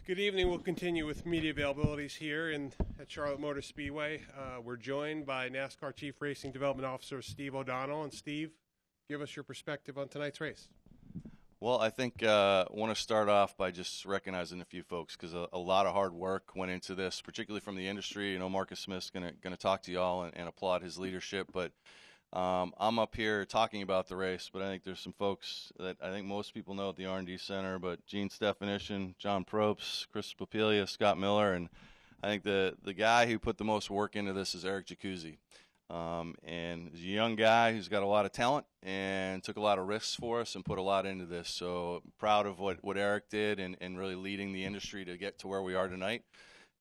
Good evening. We'll continue with media availabilities here at Charlotte Motor Speedway. We're joined by NASCAR Chief Racing Development Officer Steve O'Donnell. And Steve, give us your perspective on tonight's race. Well, I think I want to start off by just recognizing a few folks because a lot of hard work went into this, particularly from the industry. You know, Marcus Smith's going to talk to you all and applaud his leadership. But I'm up here talking about the race, but I think there's some folks that I think most people know at the R&D Center, but Gene Stefanition, John Probst, Chris Papilia, Scott Miller, and I think the guy who put the most work into this is Eric Jacuzzi. And he's a young guy who's got a lot of talent and took a lot of risks for us and put a lot into this. So proud of what Eric did and really leading the industry to get to where we are tonight.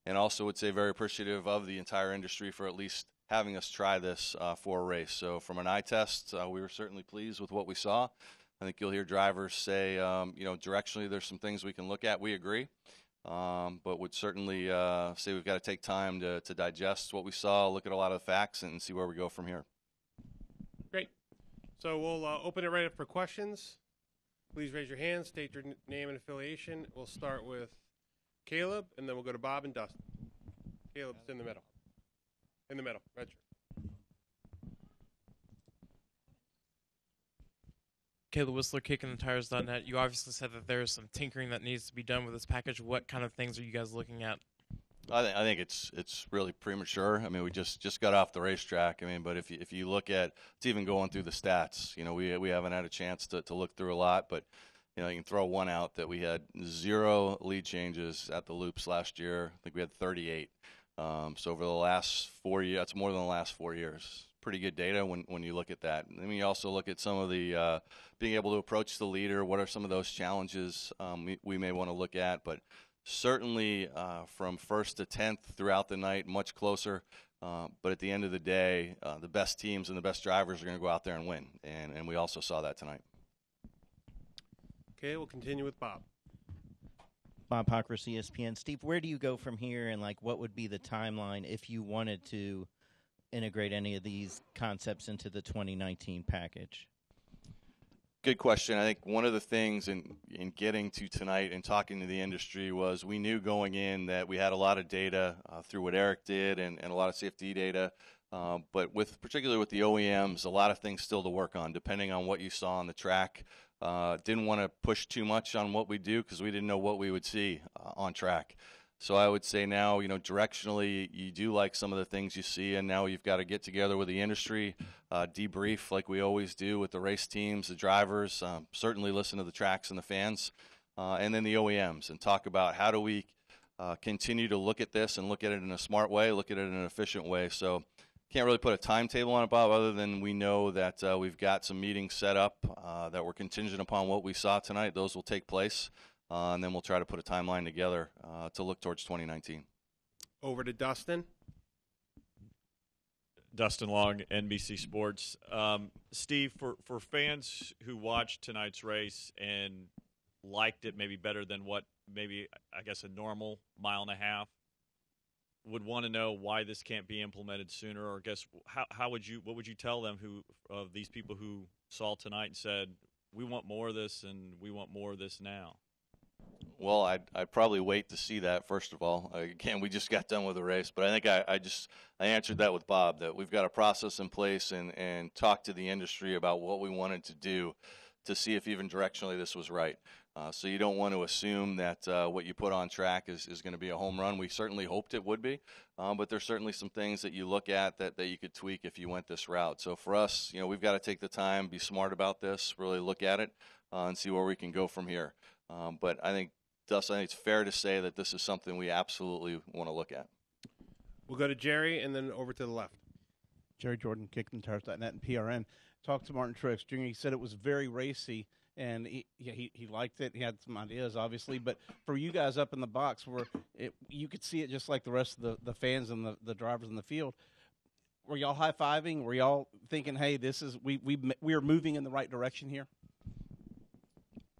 And also would say very appreciative of the entire industry for at least having us try this for a race. So from an eye test, we were certainly pleased with what we saw. I think you'll hear drivers say, you know, directionally there's some things we can look at. We agree. But would certainly say we've got to take time to digest what we saw, look at a lot of the facts, and see where we go from here. Great. So we'll open it right up for questions. Please raise your hand, state your name and affiliation. We'll start with Caleb, and then we'll go to Bob and Dustin. Caleb's in the middle. In the middle, red shirt. Caleb Whistler, KickingTheTires.net. You obviously said that there's some tinkering that needs to be done with this package. What kind of things are you guys looking at? I think it's really premature. I mean, we just got off the racetrack. I mean, but if you look at, it's even going through the stats. You know, we haven't had a chance to look through a lot, but you know, you can throw one out that we had 0 lead changes at the loops last year. I think we had 38. So over the last 4 years, that's more than the last 4 years. Pretty good data when you look at that. And then you also look at some of the being able to approach the leader. What are some of those challenges we may want to look at? But certainly from 1st to 10th throughout the night, much closer. But at the end of the day, the best teams and the best drivers are going to go out there and win. And we also saw that tonight. Okay, we'll continue with Bob. Bob Pockris, ESPN. Steve, where do you go from here, and like what would be the timeline if you wanted to integrate any of these concepts into the 2019 package? Good question. I think one of the things in getting to tonight and talking to the industry was we knew going in that we had a lot of data through what Eric did and a lot of CFD data, but particularly with the OEMs, a lot of things still to work on depending on what you saw on the track. Didn't want to push too much on what we do because we didn't know what we would see on track. So I would say now, you know, directionally, you do like some of the things you see, and now you've got to get together with the industry, debrief like we always do with the race teams, the drivers, certainly listen to the tracks and the fans, and then the OEMs, and talk about how do we continue to look at this and look at it in a smart way, look at it in an efficient way. So can't really put a timetable on it, Bob, other than we know that we've got some meetings set up that were contingent upon what we saw tonight. Those will take place, and then we'll try to put a timeline together to look towards 2019. Over to Dustin. Dustin Long, NBC Sports. Steve, for fans who watched tonight's race and liked it maybe better than what maybe, I guess, a normal mile and a half, would want to know why this can't be implemented sooner, or I guess what would you tell them of these people who saw tonight and said, we want more of this and we want more of this now? Well, I'd probably wait to see that, first of all. Again, we just got done with the race, but I think I answered that with Bob, that we've got a process in place and talked to the industry about what we wanted to do to see if even directionally this was right. So you don't want to assume that what you put on track is going to be a home run. We certainly hoped it would be, but there's certainly some things that you look at that you could tweak if you went this route. So for us, you know, we've got to take the time, be smart about this, really look at it, and see where we can go from here. But I think, Dustin, it's fair to say that this is something we absolutely want to look at. We'll go to Jerry and then over to the left. Jerry Jordan, KickingTheTires.net and PRN. Talked to Martin Truex Jr. He said it was very racy, and he liked it. He had some ideas, obviously. But for you guys up in the box, you could see it just like the rest of the fans and the drivers in the field. Were y'all high-fiving? Were y'all thinking, hey, this is we are moving in the right direction here?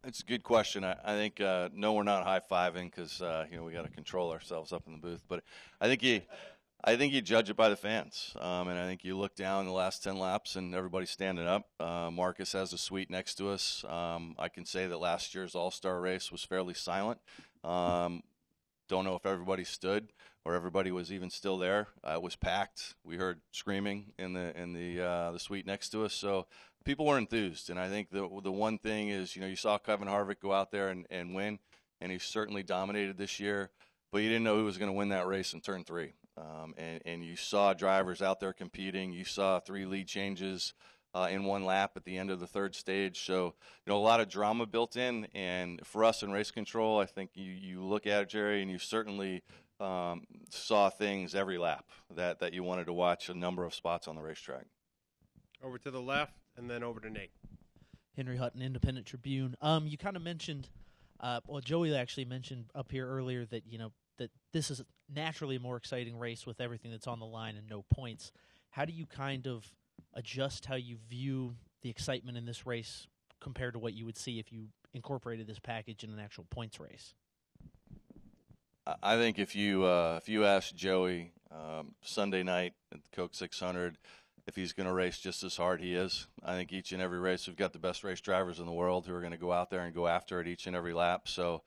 It's a good question. I think no, we're not high-fiving because you know, we got to control ourselves up in the booth. But I think you judge it by the fans, and I think you look down the last 10 laps and everybody's standing up. Marcus has a suite next to us. I can say that last year's All-Star race was fairly silent. don't know if everybody stood or everybody was even still there. It was packed. We heard screaming in the suite next to us. So people were enthused. And I think the one thing is, you saw Kevin Harvick go out there and win, and he certainly dominated this year. But you didn't know who was going to win that race in turn 3. And you saw drivers out there competing. You saw 3 lead changes in one lap at the end of the 3rd stage. So, a lot of drama built in. And for us in race control, I think you look at it, Jerry, and you certainly saw things every lap that you wanted to watch a number of spots on the racetrack. Over to the left, and then over to Nate. Henry Hutton, Independent Tribune. You kind of mentioned, Joey actually mentioned up here earlier that, that this is naturally a more exciting race with everything that's on the line and no points. How do you kind of adjust how you view the excitement in this race compared to what you would see if you incorporated this package in an actual points race? I think if you ask Joey Sunday night at the Coke 600 if he's going to race just as hard, he is. I think each and every race we've got the best race drivers in the world who are going to go out there and go after it each and every lap. So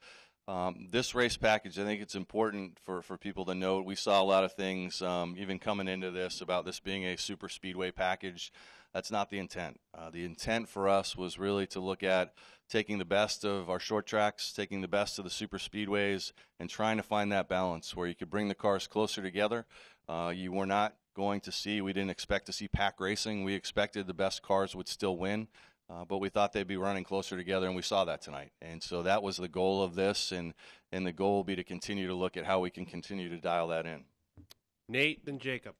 this race package, I think it's important for people to note. We saw a lot of things even coming into this about this being a super speedway package. That's not the intent. The intent for us was really to look at taking the best of our short tracks, taking the best of the super speedways, and trying to find that balance where you could bring the cars closer together. You were not going to see, we didn't expect to see pack racing. We expected the best cars would still win, but we thought they'd be running closer together, and we saw that tonight. And so that was the goal of this, and the goal will be to continue to look at how we can continue to dial that in. Nate, then Jacob.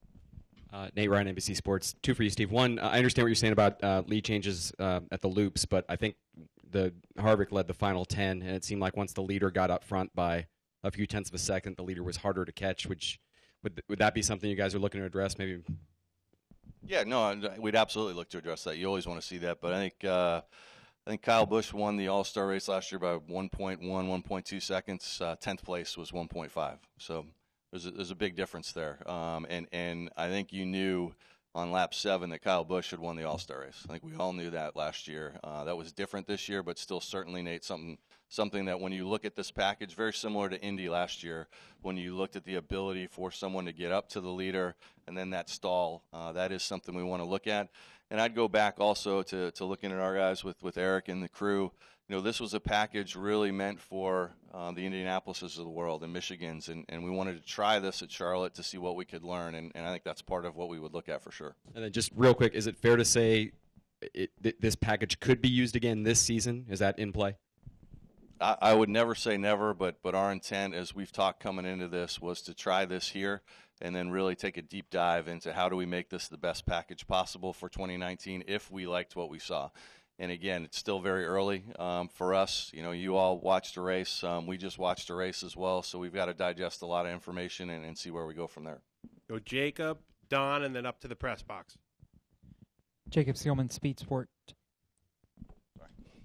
Nate Ryan, NBC Sports. 2 for you, Steve. One, I understand what you're saying about lead changes at the loops, but I think the Harvick led the final 10, and it seemed like once the leader got up front by a few tenths of a second, the leader was harder to catch. Which would that be something you guys are looking to address? Maybe. Yeah, no, we'd absolutely look to address that. You always want to see that, but I think Kyle Busch won the All-Star race last year by 1.1, 1.2 seconds. 10th place was 1.5. So there's a big difference there. And I think you knew on lap 7 that Kyle Busch had won the All-Star race. I think we all knew that last year. That was different this year, but still certainly, Nate, something that when you look at this package, very similar to Indy last year, when you looked at the ability for someone to get up to the leader and then that stall, that is something we want to look at. And I'd go back also to looking at our guys with Eric and the crew. This was a package really meant for the Indianapolises of the world and Michigans, and we wanted to try this at Charlotte to see what we could learn, and I think that's part of what we would look at for sure. And then just real quick, is it fair to say this package could be used again this season? Is that in play? I would never say never, but our intent, as we've talked coming into this, was to try this here and then really take a deep dive into how do we make this the best package possible for 2019 if we liked what we saw. And again, it's still very early for us. You all watched a race. We just watched a race as well, so we've got to digest a lot of information and see where we go from there. Go Jacob, Don, and then up to the press box. Jacob Seelman, Speed Sport.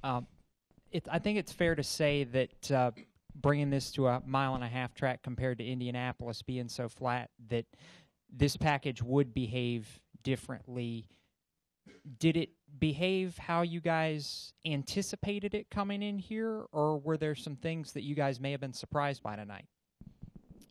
I think it's fair to say that bringing this to a 1.5-mile track compared to Indianapolis being so flat, that this package would behave differently. Did it behave how you guys anticipated it coming in here, or were there some things that you guys may have been surprised by tonight?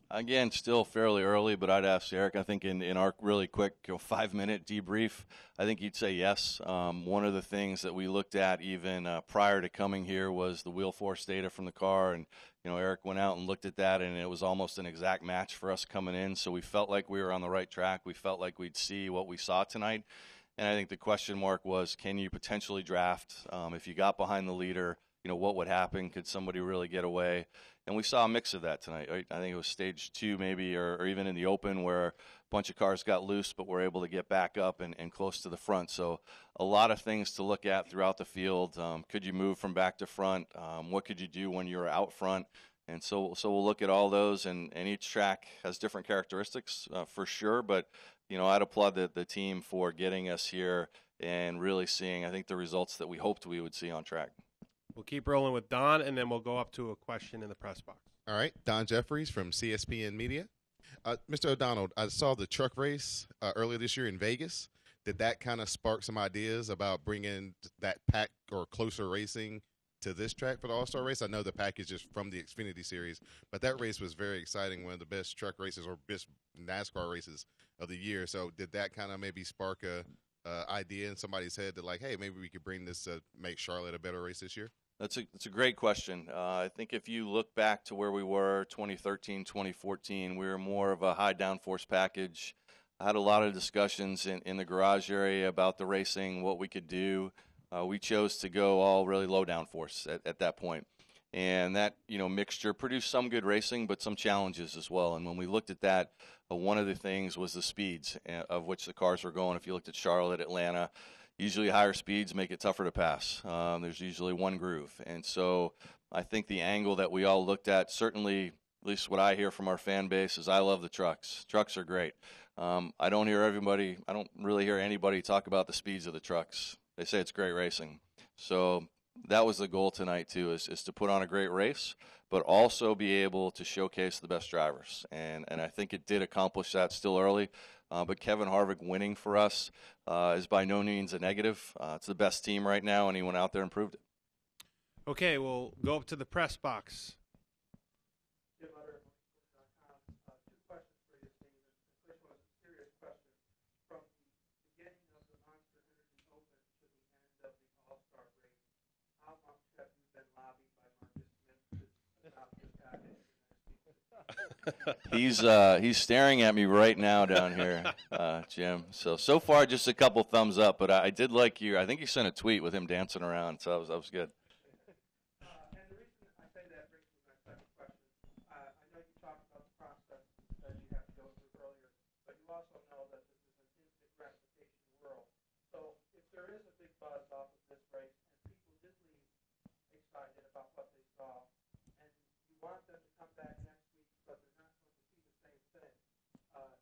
Again, still fairly early, but I'd ask Eric, I think in our really quick 5-minute debrief, I think he'd say yes. One of the things that we looked at even prior to coming here was the wheel force data from the car, and Eric went out and looked at that, and it was almost an exact match for us coming in, so we felt like we were on the right track. We felt like we'd see what we saw tonight. And I think the question mark was, can you potentially draft? If you got behind the leader, what would happen? Could somebody really get away? And we saw a mix of that tonight. Right? I think it was stage 2 maybe, or even in the open where a bunch of cars got loose but were able to get back up and close to the front. So a lot of things to look at throughout the field. Could you move from back to front? What could you do when you were out front? And so we'll look at all those, and each track has different characteristics for sure, but I'd applaud the team for getting us here and really seeing, I think, the results that we hoped we would see on track. We'll keep rolling with Don, and then we'll go up to a question in the press box. All right, Don Jeffries from CSPN Media. Mr. O'Donnell, I saw the truck race earlier this year in Vegas. Did that kind of spark some ideas about bringing that pack or closer racing to this track for the All-Star race? I know the package is from the Xfinity Series, but that race was very exciting, one of the best truck races or best NASCAR races of the year. So did that kind of maybe spark a idea in somebody's head that, like, hey, maybe we could bring this make Charlotte a better race this year? That's a great question. I think if you look back to where we were 2013, 2014, we were more of a high downforce package. I had a lot of discussions in the garage area about the racing, what we could do. We chose to go all really low downforce at that point. And that, mixture produced some good racing, but some challenges as well. And when we looked at that, one of the things was the speeds of which the cars were going. If you looked at Charlotte, Atlanta, usually higher speeds make it tougher to pass. There's usually one groove. And so I think the angle that we all looked at, certainly, at least what I hear from our fan base, is I love the trucks. Trucks are great. I don't really hear anybody talk about the speeds of the trucks. They say it's great racing. So that was the goal tonight, too, is to put on a great race, but also be able to showcase the best drivers. And I think it did accomplish that still early. But Kevin Harvick winning for us is by no means a negative. It's the best team right now, and he went out there and proved it. Okay, we'll go up to the press box. He's staring at me right now down here, Jim. So far, just a couple thumbs up. But I did like I think you sent a tweet with him dancing around, so that was good. And the reason I say that brings me to my second question. I know you talked about the process that you have to go through earlier, but you also know that this is an instant gratification world. So if there is a big buzz off of this race and people did leave excited about what they saw, and you want them to come back next week, but they're not going to see the same thing,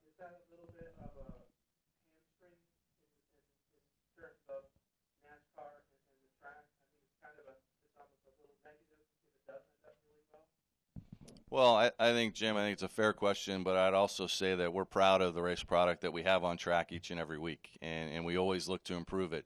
is that a little bit of a hamstring in terms of NASCAR and the track? I mean, it's kind of it's almost a little negative if it does end up really well. Well, I think, Jim, it's a fair question, but I'd also say that we're proud of the race product that we have on track each and every week, and we always look to improve it.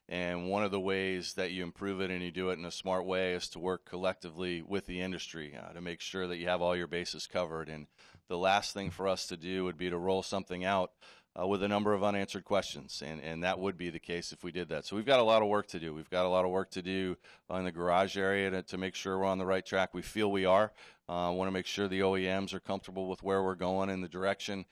And one of the ways that you improve it and you do it in a smart way is to work collectively with the industry to make sure that you have all your bases covered. And the last thing for us to do would be to roll something out with a number of unanswered questions, and that would be the case if we did that. So we've got a lot of work to do. We've got a lot of work to do in the garage area to make sure we're on the right track. We feel we are. I want to make sure the OEMs are comfortable with where we're going in the direction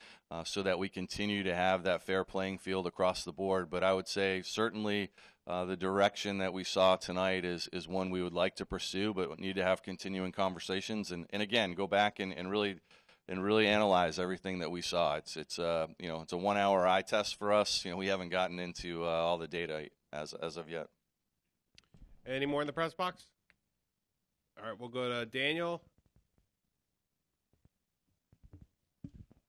so that we continue to have that fair playing field across the board. But I would say certainly the direction that we saw tonight is one we would like to pursue, but need to have continuing conversations and again, go back and really analyze everything that we saw. It's a 1 hour eye test for us. We haven't gotten into all the data as of yet. Any more in the press box? All right, we'll go to Daniel.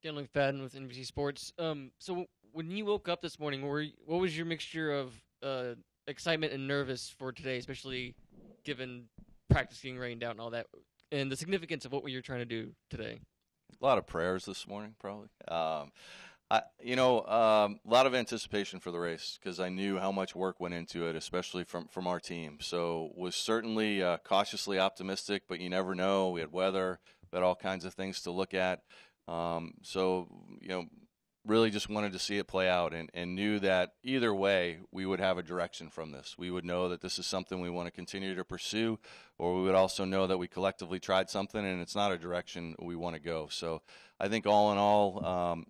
Daniel McFadden with NBC Sports. So when you woke up this morning, what was your mixture of excitement and nervous for today, especially given practice getting rained out and all that, and the significance of what you're trying to do today? A lot of prayers this morning, probably. A lot of anticipation for the race because I knew how much work went into it, especially from our team. So was certainly cautiously optimistic, but you never know. We had weather, we had all kinds of things to look at. Really just wanted to see it play out and knew that either way we would have a direction from this. We would know that this is something we want to continue to pursue, or we would also know that we collectively tried something and it's not a direction we want to go. So I think all in all,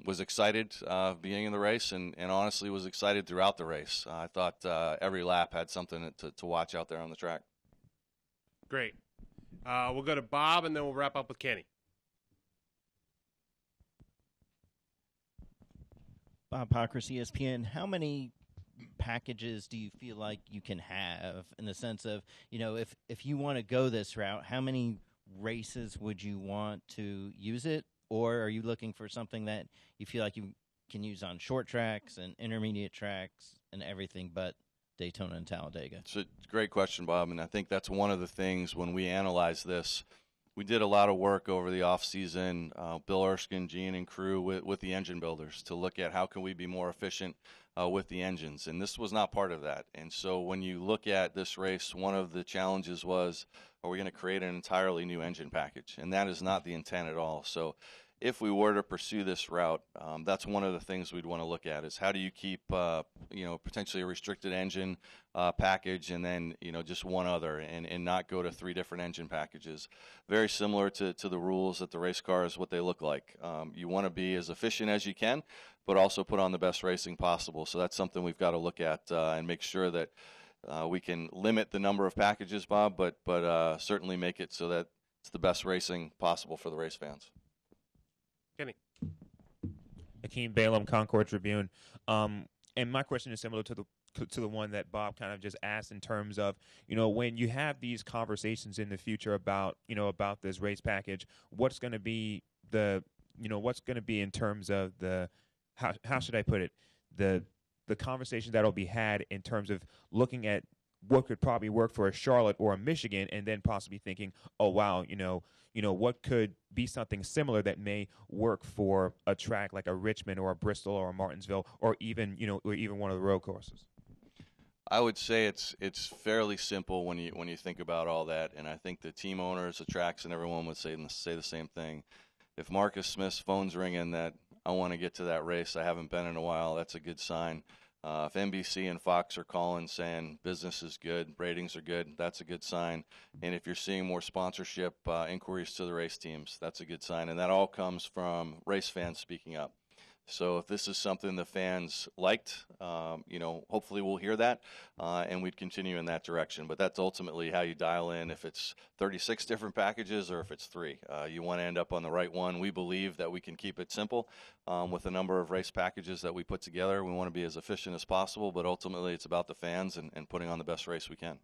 was excited beginning of the race and honestly was excited throughout the race. I thought every lap had something to watch out there on the track. Great. We'll go to Bob and then we'll wrap up with Kenny. Bob Pockris, ESPN, how many packages do you feel like you can have in the sense of, if you want to go this route, how many races would you want to use it? Or are you looking for something that you feel like you can use on short tracks and intermediate tracks and everything but Daytona and Talladega? It's a great question, Bob, and I think that's one of the things when we analyze this, We did a lot of work over the off season, Bill Erskine, Gene, and crew with the engine builders to look at how can we be more efficient with the engines, and this was not part of that. And so when you look at this race, one of the challenges was, are we going to create an entirely new engine package? And that is not the intent at all. So if we were to pursue this route, that's one of the things we'd want to look at is how do you keep, potentially a restricted engine package and then, just one other and not go to 3 different engine packages. Very similar to the rules at the race cars, what they look like. You want to be as efficient as you can, but also put on the best racing possible. So that's something we've got to look at and make sure that we can limit the number of packages, Bob, but certainly make it so that it's the best racing possible for the race fans. Kenny. Akeem Balaam, Concord Tribune. And my question is similar to the one that Bob kind of just asked in terms of, when you have these conversations in the future about this race package, what's going to be in terms of how should I put it, the conversations that'll be had in terms of looking at what could probably work for a Charlotte or a Michigan, and then possibly thinking, oh wow, what could be something similar that may work for a track like a Richmond or a Bristol or a Martinsville or even one of the road courses. I would say it's fairly simple when you think about all that, and I think the team owners, the tracks, and everyone would say the same thing. If Marcus Smith's phone's ringing that I want to get to that race, I haven't been in a while, that's a good sign. If NBC and Fox are calling saying business is good, ratings are good, that's a good sign. And if you're seeing more sponsorship inquiries to the race teams, that's a good sign. And that all comes from race fans speaking up. So if this is something the fans liked, hopefully we'll hear that and we'd continue in that direction. But that's ultimately how you dial in if it's 36 different packages or if it's 3. You want to end up on the right one. We believe that we can keep it simple with the number of race packages that we put together. We want to be as efficient as possible, but ultimately it's about the fans and putting on the best race we can.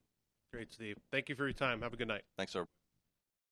Great, Steve. Thank you for your time. Have a good night. Thanks, everybody.